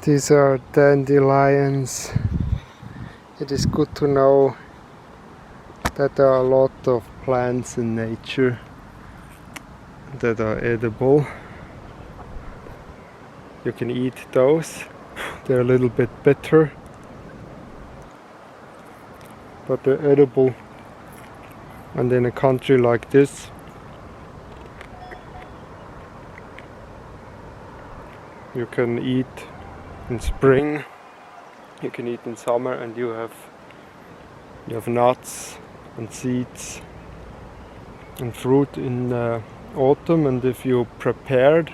These are dandelions. It is good to know that there are a lot of plants in nature that are edible. You can eat those. They're a little bit bitter, but they're edible. And in a country like this, you can eat in spring, you can eat in summer, and you have nuts and seeds and fruit in autumn. And if you're prepared,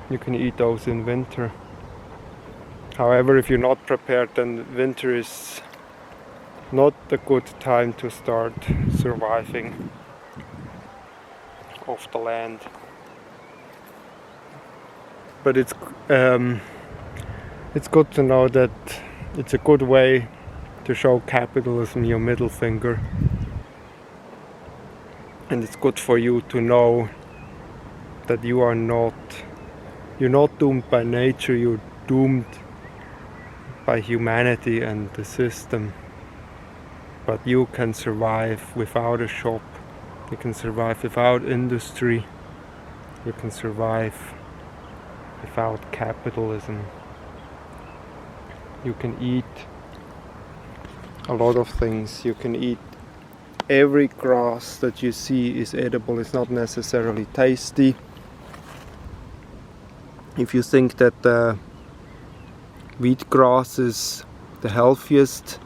you can eat those in winter. However, if you're not prepared, then winter is not a good time to start surviving off the land. But it's good to know that it's a good way to show capitalism your middle finger. And it's good for you to know that you're not doomed by nature, you're doomed by humanity and the system. But you can survive without a shop, you can survive without industry, you can survive without capitalism. You can eat a lot of things. You can eat every grass that you see is edible. It's not necessarily tasty. If you think that wheatgrass is the healthiest,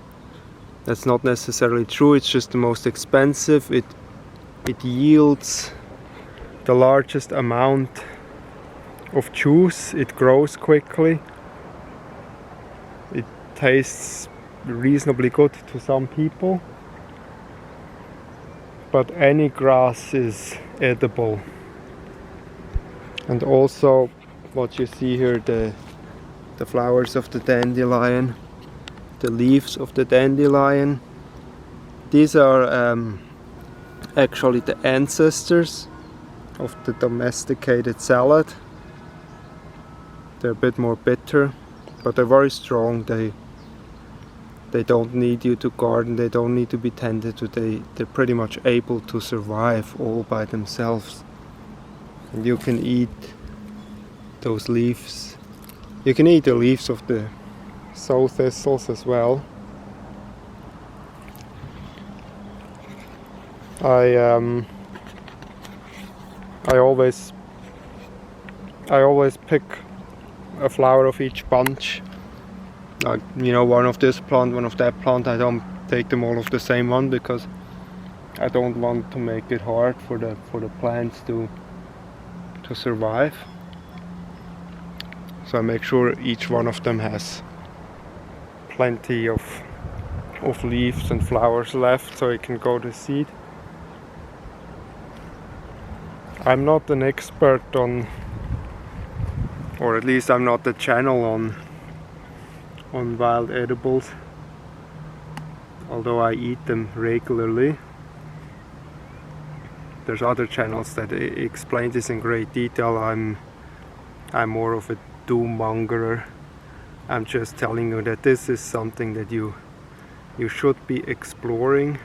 that's not necessarily true. It's just the most expensive. It yields the largest amount of juice. It grows quickly. It tastes reasonably good to some people. But any grass is edible. And also what you see here, the flowers of the dandelion, the leaves of the dandelion, these are actually the ancestors of the domesticated salad. They're a bit more bitter, but they're very strong. They don't need you to garden, they don't need to be tended to, they're pretty much able to survive all by themselves. And you can eat those leaves. You can eat the leaves of the sow thistles as well. I always pick a flower of each bunch. Like, one of this plant, one of that plant. I don't take them all of the same one because I don't want to make it hard for the plants to survive. So I make sure each one of them has plenty of leaves and flowers left so it can go to seed. I'm not an expert on, or at least I'm not the channel on wild edibles, although I eat them regularly. There's other channels that explain this in great detail. I'm more of a doom mongerer. I'm just telling you that this is something that you should be exploring,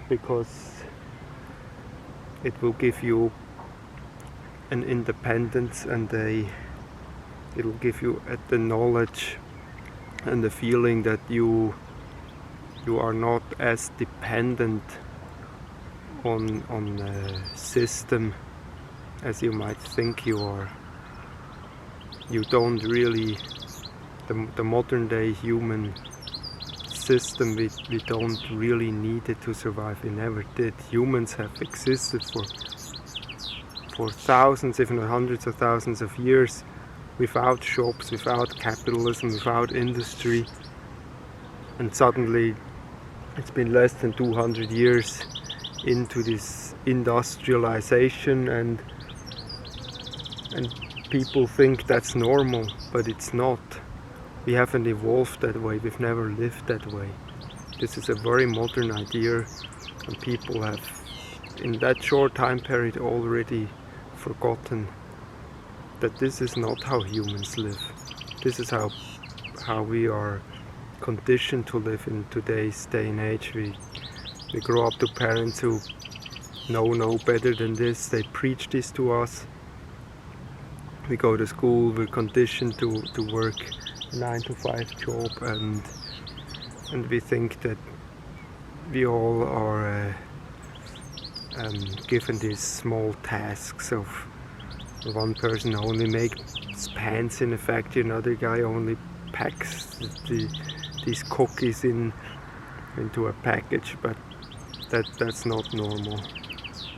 because it will give you an independence, and it will give you the knowledge and the feeling that you are not as dependent on the system as you might think you are. You don't really, the modern day human system, we don't really need it to survive. We never did. Humans have existed for thousands, if not hundreds of thousands of years, without shops, without capitalism, without industry. And suddenly it's been less than 200 years into this industrialization, and people think that's normal, but it's not. We haven't evolved that way, we've never lived that way. This is a very modern idea, and people have in that short time period already forgotten that this is not how humans live. This is how we are conditioned to live in today's day and age. We grow up to parents who know no better than this. They preach this to us. We go to school, we're conditioned to work a 9-to-5 job, and we think that we all are given these small tasks of one person only makes pants in a factory, another guy only packs these cookies into a package, but that's not normal.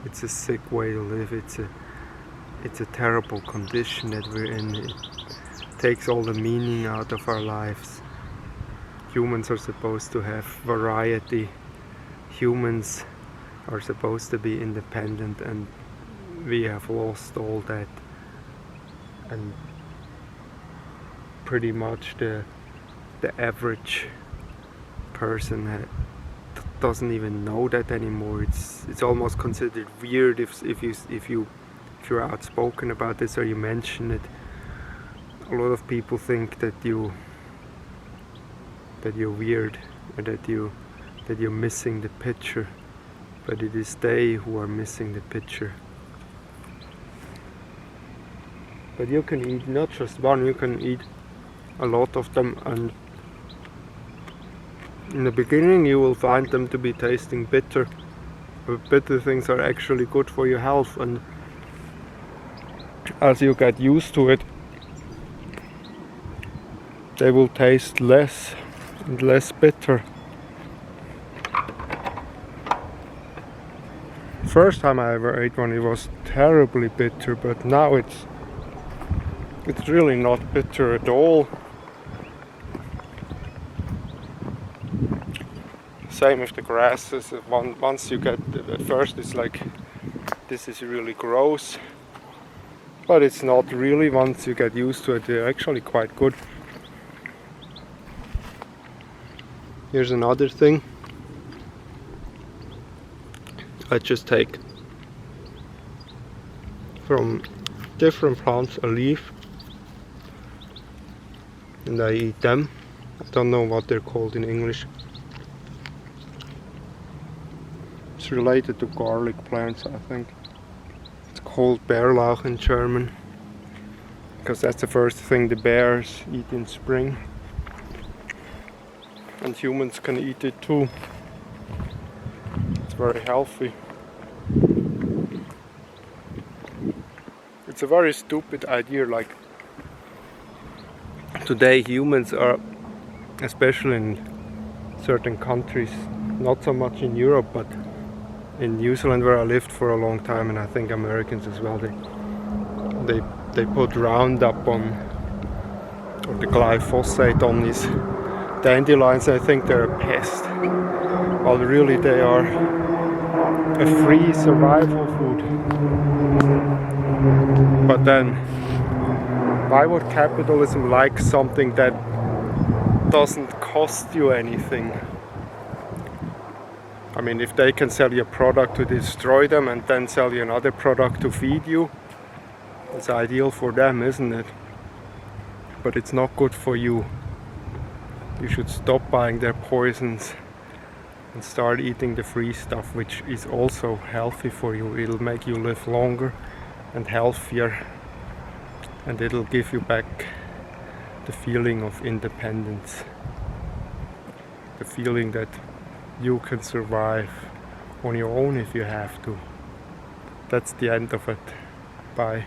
It's a sick way to live. It's a terrible condition that we're in. It takes all the meaning out of our lives. Humans are supposed to have variety. Humans are supposed to be independent, and we have lost all that. And pretty much the average person doesn't even know that anymore. It's almost considered weird if you're outspoken about this or you mention it. A lot of people think that you're weird, or that you're missing the picture, but it is they who are missing the picture. But you can eat not just one, you can eat a lot of them, and in the beginning you will find them to be tasting bitter, but bitter things are actually good for your health, and as you get used to it, they will taste less and less bitter. First time I ever ate one, it was terribly bitter, but now it's really not bitter at all. Same with the grasses. Once you get, at first it's like, this is really gross, but it's not really. Once you get used to it, they're actually quite good. Here's another thing. I just take from different plants a leaf and I eat them. I don't know what they're called in English. It's related to garlic plants, I think. It's called Bärlauch in German, because that's the first thing the bears eat in spring. And humans can eat it too. It's very healthy. It's a very stupid idea, like today humans are, especially in certain countries, not so much in Europe, but in New Zealand where I lived for a long time, and I think Americans as well, they put Roundup on, or the glyphosate on these dandelions. I think they're a pest. Well, really they are a free survival food. But then, why would capitalism like something that doesn't cost you anything? I mean, if they can sell you a product to destroy them and then sell you another product to feed you, it's ideal for them, isn't it? But it's not good for you. You should stop buying their poisons and start eating the free stuff, which is also healthy for you. It'll make you live longer and healthier, and it'll give you back the feeling of independence, the feeling that you can survive on your own if you have to. That's the end of it. Bye.